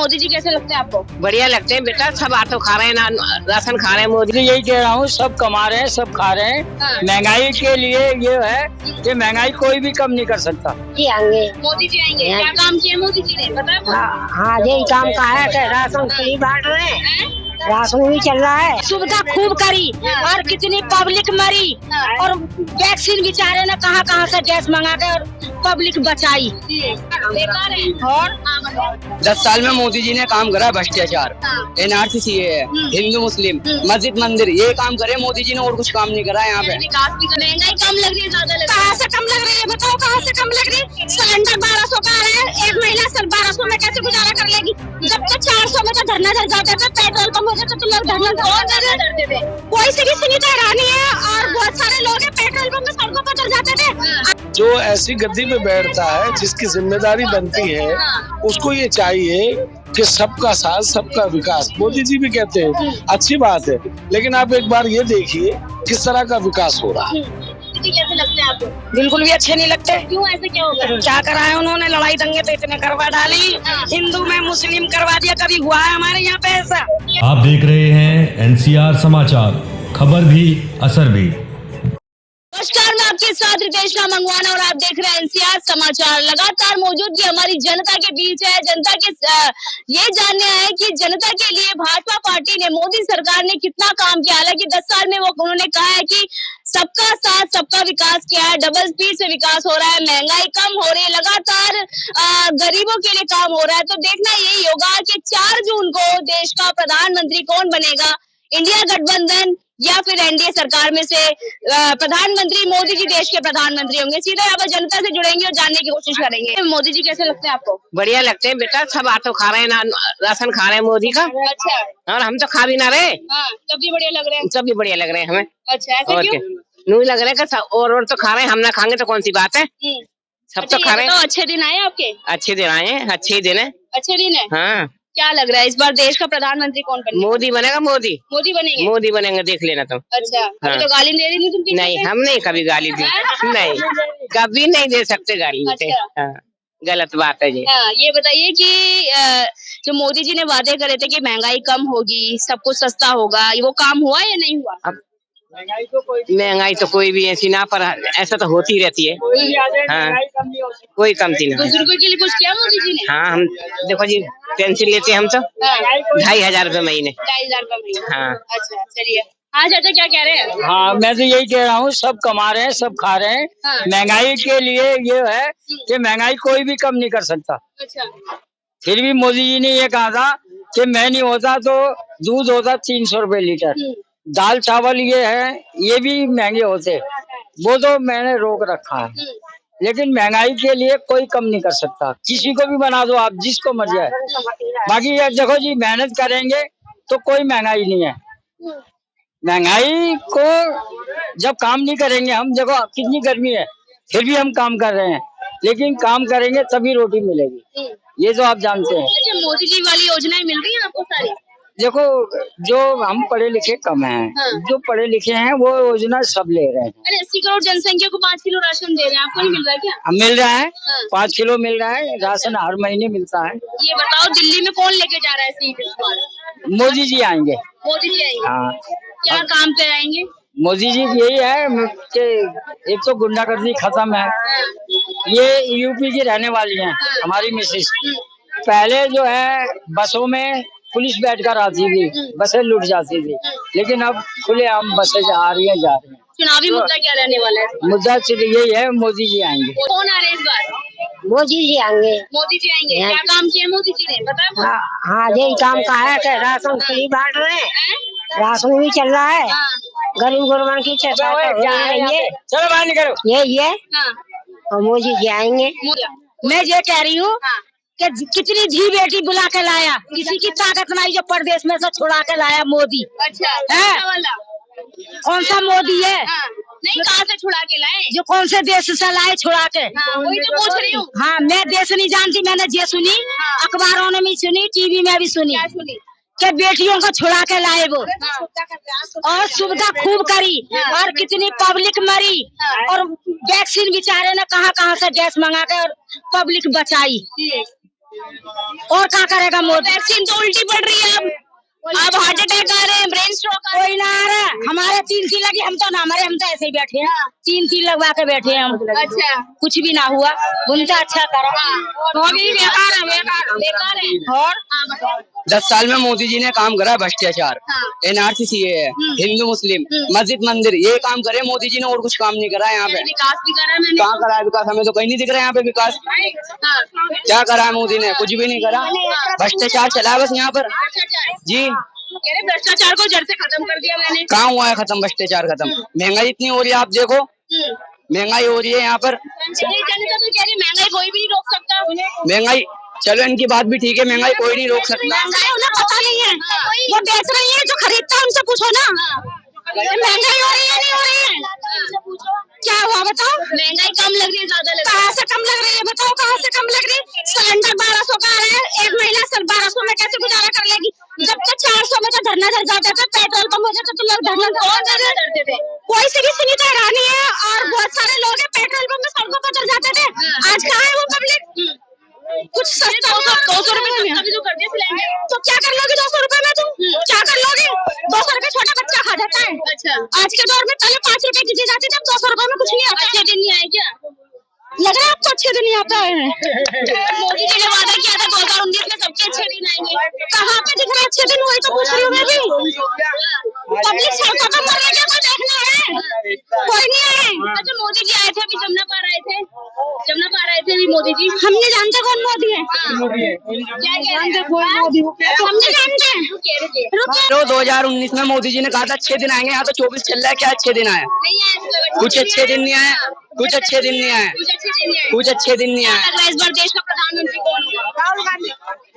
मोदी जी कैसे लगते हैं आपको? बढ़िया लगते हैं बेटा, सब आटो खा रहे हैं ना, राशन खा रहे हैं। मोदी मैं यही कह रहा हूँ, सब कमा रहे हैं, सब खा रहे हैं। हाँ। महंगाई के लिए ये है कि महंगाई कोई भी कम नहीं कर सकता। जी आएंगे। मोदी जी आएंगे। क्या काम किया मोदी जी ने पता है? हाँ यही काम का है कि राशन फ्री बांट रहे हैं, राशन भी चल रहा है। सुविधा खूब करी और कितनी पब्लिक मरी और वैक्सीन बेचारे ने कहाँ से गैस मंगा के और पब्लिक बचाई। बेकार है। और 10 साल में मोदी जी ने काम करा है भ्रष्टाचार, NRC है, हिंदू मुस्लिम मस्जिद मंदिर, ये काम करे मोदी जी ने, और कुछ काम नहीं करा है यहाँ पे। विकास भी कर, महंगाई कम लग रही है, ज्यादा लग रही कहाँ से कम लग रही है बताओ, कहाँ से कम लग रही है? सिलेंडर 1200 का है, एक महीना सिर्फ 1200 में कैसे गुजारा कर लेगी? जब तक 400 में तो धरना चल जाता था, पेट्रोल पंप होता तो लोग धरना करते थे। कोई सी किसी की तो हैरानी है। और बहुत सारे लोग हैं पेट्रोल पंप में सड़कों पर चल जाते थे। जो ऐसी गद्दी पे बैठता है जिसकी जिम्मेदारी बनती है, उसको ये चाहिए कि सबका साथ सबका विकास। मोदी जी भी कहते हैं, अच्छी बात है, लेकिन आप एक बार ये देखिए किस तरह का विकास हो रहा है। मोदी जी कैसे लगते हैं आपको? बिल्कुल भी अच्छे नहीं लगते। क्यों, ऐसे क्या हो गया? क्या करा है उन्होंने? लड़ाई दंगे तो इतने करवा डाली, हिंदू में मुस्लिम करवा दिया। कभी हुआ है हमारे यहाँ पे ऐसा? आप देख रहे हैं NCR समाचार, खबर भी असर भी। नमस्कार, मैं आपके साथ रितेश मंगवाना और आप देख रहे हैं NCR समाचार। लगातार मौजूदगी हमारी जनता के बीच है। जनता के ये जानने आए कि जनता के लिए भाजपा पार्टी ने, मोदी सरकार ने कितना काम किया। हालांकि 10 साल में उन्होंने कहा है कि सबका साथ सबका विकास किया है, डबल स्पीड से विकास हो रहा है, महंगाई कम हो रही है, लगातार गरीबों के लिए काम हो रहा है। तो देखना यही होगा कि 4 जून को देश का प्रधानमंत्री कौन बनेगा, इंडिया गठबंधन या फिर NDA सरकार में से प्रधानमंत्री मोदी जी देश के प्रधानमंत्री होंगे। सीधे यहाँ पर जनता से जुड़ेंगे और जानने की कोशिश करेंगे। मोदी जी कैसे लगते हैं आपको? बढ़िया लगते हैं बेटा, सब आटो खा रहे हैं ना, राशन खा रहे हैं मोदी का। अच्छा। और हम तो खा भी ना रहे। हाँ, तब भी बढ़िया लग रहे हैं। सब भी बढ़िया लग रहे हैं हमें। अच्छा, ऐसे और क्यों? नहीं लग रहा है और तो खा रहे हैं, हम ना खाएंगे तो कौन सी बात है। सब तो खा रहे हैं। अच्छे दिन आए आपके? अच्छे दिन आए हैं, अच्छे ही दिन है। अच्छे दिन है। हाँ। क्या लग रहा है इस बार देश का प्रधानमंत्री कौन बनेगा? मोदी बनेगा। मोदी बनेंगे। मोदी बनेंगे, देख लेना तुम। अच्छा। हाँ। तो गाली दे रही थी तुम? नहीं, हम नहीं कभी गाली दी। नहीं, कभी नहीं दे सकते गाली। अच्छा। हाँ, गलत बात है जी। हाँ, ये बताइए कि जो मोदी जी ने वादे करे थे कि महंगाई कम होगी, सब कुछ सस्ता होगा, वो काम हुआ या नहीं हुआ? अब महंगाई तो कोई भी ऐसी ना, पर ऐसा तो होती रहती है। हाँ, कोई कमती ना। बुजुर्गों के लिए कुछ किया मोदी जी ने? हाँ, हम देखो जी, पेंसिल लेते हैं हम तो 2500 रुपए महीने। 2500 रुपए महीने। हाँ। अच्छा, चलिए। हाँ चाचा, क्या कह रहे हैं? हाँ, मैं तो यही कह रहा हूँ, सब कमा रहे हैं, सब खा रहे हैं। हाँ। महंगाई के लिए ये है कि महंगाई कोई भी कम नहीं कर सकता। अच्छा। फिर भी मोदी जी ने ये कहा था कि मैं नहीं होता तो दूध होता 300 रुपए लीटर, दाल चावल ये है ये भी महंगे होते, वो तो मैंने रोक रखा है। लेकिन महंगाई के लिए कोई कम नहीं कर सकता। किसी को भी बना दो आप, जिसको मर्जी है। बाकी ये देखो जी, मेहनत करेंगे तो कोई महंगाई नहीं है। महंगाई को जब काम नहीं करेंगे हम, देखो कितनी गर्मी है फिर भी हम काम कर रहे हैं, लेकिन काम करेंगे तभी रोटी मिलेगी, ये तो आप जानते हैं। अच्छा, मोदी जी वाली योजनाएं मिल रही हैं आपको सारी? देखो, जो हम पढ़े लिखे कम हैं, हाँ। जो पढ़े लिखे हैं वो योजना सब ले रहे हैं। अरे 80 करोड़ जनसंख्या को 5 किलो राशन दे रहे हैं, आपको नहीं मिल रहा है क्या? अब मिल रहा है, हाँ। 5 किलो मिल रहा है, राशन हर महीने मिलता है। ये बताओ, दिल्ली में कौन लेके जा रहा है सीट इस बार? मोदी जी आएंगे। मोदी जी आएंगे। हाँ, क्या काम पे आएंगे? मोदी जी यही है कि एक तो गुंडागर्दी खत्म है। ये यूपी की रहने वाली हैं, हमारी मिसेज। पहले जो है बसों में पुलिस बैठकर आती थी, बसें लूट जाती थी, लेकिन अब खुलेआम बसें आ रही हैं, जा रही हैं। चुनावी मुद्दा क्या रहने वाला है? मुद्दा सिर्फ यही है, मोदी जी आएंगे। कौन आ रहे हैं इस बार? मोदी जी आएंगे। मोदी जी आएंगे। क्या काम किया मोदी जी ने पता है? हाँ यही काम का है कि राशन फ्री बांट रहे हैं, राशन भी चल रहा है, गरीब गुरबान की चर्चा हो रही है। चलो बाहर निकलो। यही है। हाँ। और मोदी जी आएंगे। मैं ये कह रही हूँ कि कितनी धी बेटी बुला के लाया, किसी की ताकत नहीं जो प्रदेश में से छुड़ा के लाया मोदी। अच्छा, है? वाला कौन सा मोदी है? हाँ। नहीं, कहाँ से छुड़ा के लाए? जो कौन से देश से लाए छुड़ा के? हाँ, वही तो पूछ रही हूँ। हाँ, मैं देश नहीं जानती, मैंने ये सुनी, अखबारों में भी सुनी, टीवी में भी सुनी क्या सुनी? कि बेटियों को छुड़ा के लाए वो, हाँ। और सुविधा खूब करी और कितनी पब्लिक मरी और वैक्सीन बेचारे ने कहाँ से गैस मंगा के और पब्लिक बचाई। और क्या करेगा मोदी? वैक्सीन तो उल्टी पड़ रही है अब हार्ट अटैक आ रहे हैं, ब्रेन स्ट्रोक आ रहे कोई ना आ रहा, हमारे 3 लगी, हम तो ऐसे ही बैठे हैं, 3 लगवा के बैठे हैं हम। हैं। अच्छा कुछ भी ना हुआ, उनका अच्छा करा। मोदी बेकार है, बेकार है। और हाँ, बताओ। 10 साल में मोदी जी ने काम करा भ्रष्टाचार, हाँ। NRC है, हिंदू मुस्लिम, मस्जिद मंदिर, ये काम करे मोदी जी ने, और कुछ काम नहीं करा है यहाँ पे। विकास भी करा है मैंने। कहाँ करा है विकास? हमें तो कहीं नहीं दिख रहा है यहाँ पे विकास। हाँ। क्या करा है मोदी ने? कुछ भी नहीं करा, भ्रष्टाचार चला है बस यहाँ पर जी। कह रहे भ्रष्टाचार को जड़ से खत्म कर दिया मैंने। कहाँ हुआ है खत्म भ्रष्टाचार? खत्म महंगाई इतनी हो रही है, आप देखो महंगाई हो रही है यहाँ पर। जनता तो कह रही महंगाई कोई भी नहीं रोक सकता। महंगाई, चलो इनकी बात भी ठीक है, महंगाई कोई नहीं रोक सकता। महंगाई उन्हें पता नहीं है, वो बेच रही है, जो खरीदता है उनसे पूछो ना, महंगाई हो रही है नहीं हो रही है? क्या हुआ बताओ? महंगाई कम लग रही है, ज्यादा लग रही कहाँ से कम लग रही है बताओ, कहाँ से कम लग रही है? सिलेंडर 1200 का आ रहा है, एक महीना सर 1200 में कैसे गुजारा कर लेगी? जब तक 400 में तो धरना चल जाता था, पेट्रोल पंप हो जाता तो लोग धरना करते थे। कोई सी भी सुविधा हैरानी है, और बहुत सारे लोग हैं पेट्रोल पंप में सड़कों पर चल जाते थे, आज कहाँ है वो पब्लिक? कुछ सस्ता 200 रुपए सस्ता भी तो कर दिया सिलेंडर। तो क्या कर लोगे 200 रुपए में? तुम क्या कर लोगे? 200 रुपए छोटा बच्चा खा जाता है। अच्छा आज के दौर में पहले 5 रुपए की चीज आती थी, अब 200 रुपए में कुछ नहीं आता। अच्छे दिन नहीं आए क्या? लग रहा है आपको अच्छे दिन नहीं आता है। मोदी जी ने वादा किया था 2019 में सबके अच्छे दिन आएंगे। कहाँ पे दिख रहा है अच्छे दिन? वही तो पूछ रही हूँ मैं भी। पब्लिक सड़कों पर मर रही है, कोई देखना है? कोई नहीं है। अच्छा मोदी जी आए थे अभी, जमुना पार आए थे, जमुना पार आए थे अभी मोदी जी। हम नहीं जानते कौन मोदी है, क्या कह रहे हैं? हम नहीं जानते। कह रहे थे चलो 2019 में मोदी जी ने कहा था अच्छे दिन आएंगे, यहाँ तो 24 चल रहा है, क्या अच्छे दिन आए? नहीं आए, कुछ अच्छे दिन नहीं आए, कुछ अच्छे दिन नहीं आए, कुछ अच्छे दिन नहीं आए। कुछ अच्छे दिन नहीं क्या आए। लग रहा है इस बार देश का प्रधानमंत्री कौन होगा? राहुल गांधी।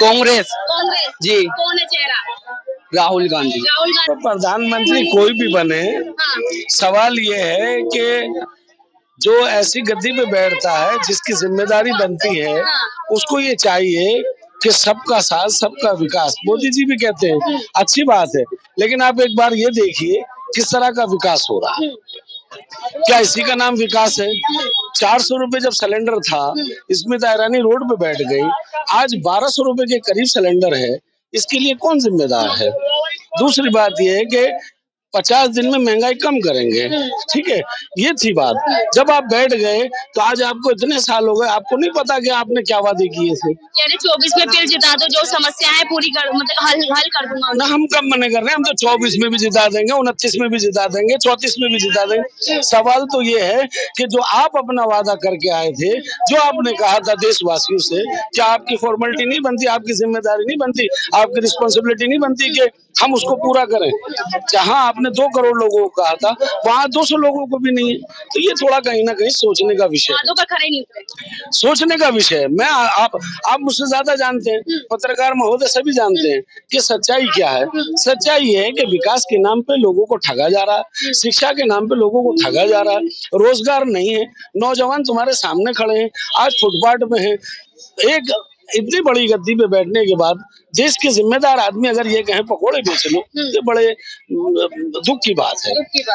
कांग्रेस कांग्रेस जी। कौन है चेहरा? राहुल गांधी। राहुल तो गांधी। प्रधानमंत्री कोई भी बने, हाँ सवाल ये है कि जो ऐसी गद्दी पे बैठता है जिसकी जिम्मेदारी बनती है, उसको ये चाहिए कि सबका साथ सबका विकास। मोदी जी भी कहते हैं अच्छी बात है, लेकिन आप एक बार ये देखिए किस तरह का विकास हो रहा है। क्या इसी का नाम विकास है? 400 रुपए जब सिलेंडर था, स्मिता ईरानी रोड पे बैठ गई, आज 1200 रुपए के करीब सिलेंडर है, इसके लिए कौन जिम्मेदार है? दूसरी बात यह है कि 50 दिन में महंगाई कम करेंगे, ठीक है, ये थी बात। जब आप बैठ गए तो आज आपको इतने साल हो गए, आपको नहीं पता कि आपने क्या वादे किए थे। कह रहे 24 में फिर जिता दो, जो समस्या है पूरी कर, मतलब हल कर दूंगा। ना हम कब मना कर रहे हैं, हम तो 24 में भी जिता देंगे, 29 में भी जिता देंगे, 34 में भी जिता देंगे। सवाल तो ये है कि जो आप अपना वादा करके आए थे, जो आपने कहा था देशवासियों से, क्या आपकी फॉर्मेलिटी नहीं बनती, आपकी जिम्मेदारी नहीं बनती, आपकी रिस्पॉन्सिबिलिटी नहीं बनती कि हम उसको पूरा करें? जहां आपने 2 करोड़ लोगों को कहा था, वहां 200 लोगों को भी नहीं है। तो ये थोड़ा कहीं ना कहीं सोचने का विषय है, वादों पर खरे नहीं उतरे। सोचने का विषय है। मैं आप मुझसे ज्यादा जानते हैं, पत्रकार महोदय सभी जानते हैं कि सच्चाई क्या है। सच्चाई ये है कि विकास के नाम पे लोगों को ठगा जा रहा है, शिक्षा के नाम पे लोगों को ठगा जा रहा है, रोजगार नहीं है, नौजवान तुम्हारे सामने खड़े हैं, आज फुटपाथ में है। एक इतनी बड़ी गद्दी पे बैठने के बाद देश के जिम्मेदार आदमी अगर ये कहे पकोड़े बेच लो, ये बड़े दुख की बात है।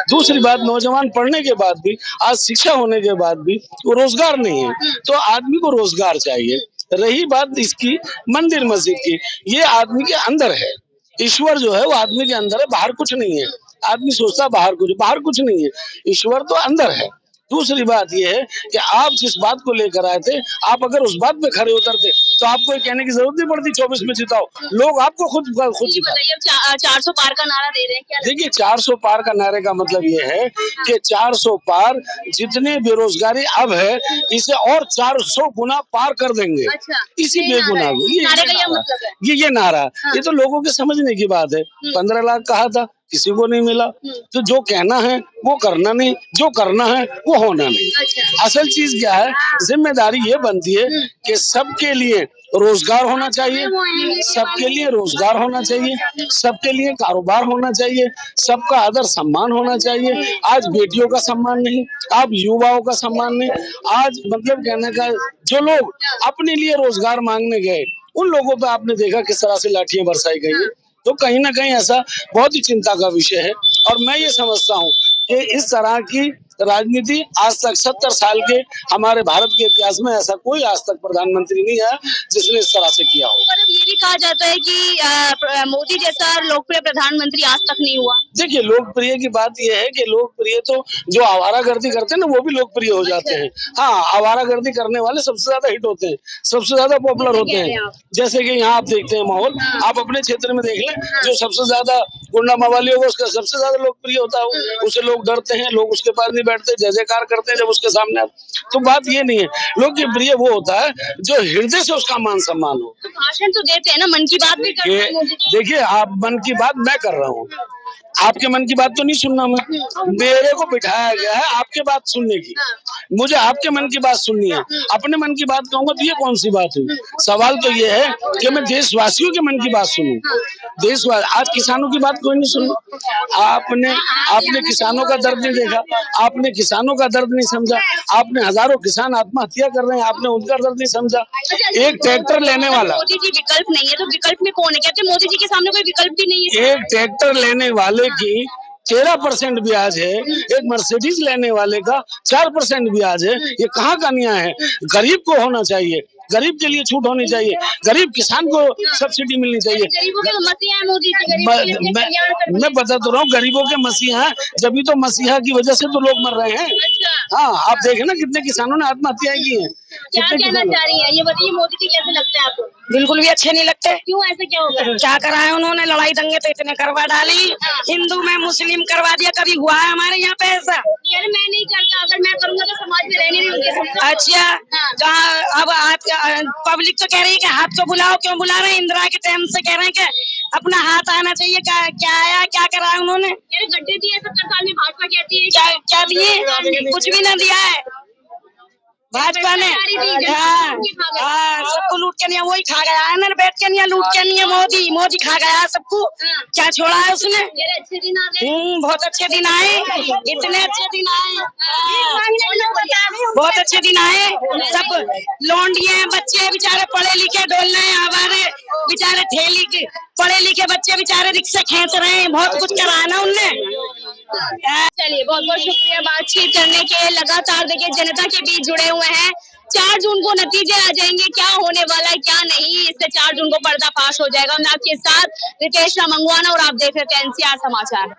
दूसरी बात, नौजवान पढ़ने के बाद भी, आज शिक्षा होने के बाद भी वो रोजगार नहीं है, तो आदमी को रोजगार चाहिए। रही बात इसकी मंदिर मस्जिद की, ये आदमी के अंदर है। ईश्वर जो है वो आदमी के अंदर है, बाहर कुछ नहीं है। आदमी सोचता बाहर कुछ नहीं है, ईश्वर तो अंदर है। दूसरी बात यह है कि आप जिस बात को लेकर आए थे, आप अगर उस बात पे खड़े उतरते तो आपको कहने की जरूरत नहीं पड़ती 24 में जिताओ, लोग आपको खुद जिता। 400 पार का नारा दे रहे हैं क्या? देखिए 400 पार का नारे का मतलब ये है कि 400 पार, जितने बेरोजगारी अब है इसे और 400 गुना पार कर देंगे। अच्छा, इसी बेगुनाह को ये नारा, ये तो लोगों के समझने की बात है। 15 लाख कहा था, किसी को नहीं मिला, तो जो कहना है वो करना नहीं, जो करना है वो होना नहीं। अच्छा। असल चीज क्या है, जिम्मेदारी ये बनती है कि सबके लिए रोजगार होना चाहिए, सबके लिए रोजगार होना चाहिए, सबके लिए कारोबार होना चाहिए, सबका आदर सम्मान होना चाहिए। आज बेटियों का सम्मान नहीं, आप युवाओं का सम्मान नहीं, आज मतलब कहने का जो लोग अपने लिए रोजगार मांगने गए, उन लोगों पे आपने देखा किस तरह से लाठियां बरसाई गई है। तो कहीं ना कहीं ऐसा बहुत ही चिंता का विषय है, और मैं ये समझता हूँ कि इस तरह की राजनीति आज तक 70 साल के हमारे भारत के इतिहास में ऐसा कोई आज तक प्रधानमंत्री नहीं है जिसने इस तरह से किया हो। पर अब ये भी कहा जाता है कि मोदी जैसा लोकप्रिय प्रधानमंत्री आज तक नहीं हुआ। देखिए, लोकप्रिय की बात यह है कि लोकप्रिय तो जो आवारागर्दी करते हैं ना वो भी लोकप्रिय हो जाते हैं। हाँ, आवारागर्दी करने वाले सबसे ज्यादा हिट होते हैं, सबसे ज्यादा पॉपुलर होते हैं। जैसे कि यहाँ आप देखते हैं माहौल, आप अपने क्षेत्र में देख लें, जो सबसे ज्यादा गुंडा मवाली होगा उसका सबसे ज्यादा लोकप्रिय होता है, उसे लोग डरते हैं, लोग उसके पास नहीं बैठते, जय जयकार करते हैं जब उसके सामने आते। तो बात ये नहीं है, लोकप्रिय वो होता है जो हृदय से उसका मान सम्मान हो। तो भाषण तो देते हैं ना, मन की बात भी करते हैं मोदी जी। देखिए, आप मन की बात मैं कर रहा हूँ, आपके मन की बात तो नहीं सुनना मैं, मेरे को बिठाया गया है आपके बात सुनने की, मुझे आपके मन की बात सुननी है। अपने मन की बात कहूंगा तो ये कौन सी बात हुई? सवाल तो ये है कि मैं देशवासियों के मन की बात सुनूं। देशवासी, आज किसानों की बात कोई नहीं सुनी। आपने किसानों का दर्द नहीं देखा, आपने किसानों का दर्द नहीं समझा, आपने हजारों किसान आत्महत्या कर रहे हैं, आपने उनका दर्द नहीं समझा। एक ट्रैक्टर लेने वाला, मोदी जी विकल्प नहीं है तो विकल्प में कौन है? कहते मोदी जी के सामने कोई विकल्प भी नहीं है। एक ट्रैक्टर लेने वाले की 13% ब्याज है, एक मर्सिडीज लेने वाले का 4% ब्याज है। ये कहाँ का न्याय है? गरीब को होना चाहिए, गरीब के लिए छूट होनी चाहिए, गरीब किसान को सब्सिडी मिलनी चाहिए। गरीबों के मसीहा है मोदी जी, मैं बता तो रहा हूँ, गरीबों के मसीहा है, जब तो मसीहा की वजह से तो लोग मर रहे हैं। अच्छा। हाँ, आप देखें ना कितने किसानों ने आत्महत्याएं की हैं। क्या कहना चाह रही है ये बताइए, मोदी जी कैसे लगते हैं आपको? बिल्कुल भी अच्छे नहीं लगते। क्यों, ऐसा क्या होगा? क्या करा है उन्होंने? लड़ाई दंगे तो इतने करवा डाली, हिंदू में मुस्लिम करवा दिया। कभी हुआ है हमारे यहाँ पे ऐसा? यार मैं नहीं करता, अगर मैं करूंगा तो समाज में रहने नहीं दूंगी। अच्छा, कहा अब पब्लिक तो कह रही है कि हाथ को बुलाओ, क्यों बुला रहे हैं? इंदिरा के टाइम से कह रहे हैं कि अपना हाथ आना चाहिए। क्या आया, क्या करा है उन्होंने? यार गड्ढे दिए 70 साल में, भाजपा कहती है क्या दिए? कुछ भी ना दिया है भाजपा ने। हाँ, सबको लूट के नहीं, वही खा गया है ना, बैठ के नहीं, लूट के नहीं। मोदी खा गया सबको। क्या छोड़ा है उसने? अच्छे दिन आ गए। बहुत अच्छे दिन आए, इतने अच्छे दिन आए, बहुत अच्छे दिन आए। सब लौंडिये बच्चे बेचारे पढ़े लिखे डोल रहे हैं, हमारे बेचारे ठेली के पढ़े लिखे बच्चे बेचारे रिक्शा खींच रहे हैं। बहुत कुछ करा है ना उनने। चलिए, बहुत बहुत शुक्रिया बातचीत करने के। लगातार देखिए जनता के बीच जुड़े हुए हैं। 4 जून को नतीजे आ जाएंगे, क्या होने वाला है क्या नहीं, इससे 4 जून को पर्दाफाश हो जाएगा। मैं आपके साथ रितेश मंगवाना और आप देख रहे थे NCR समाचार।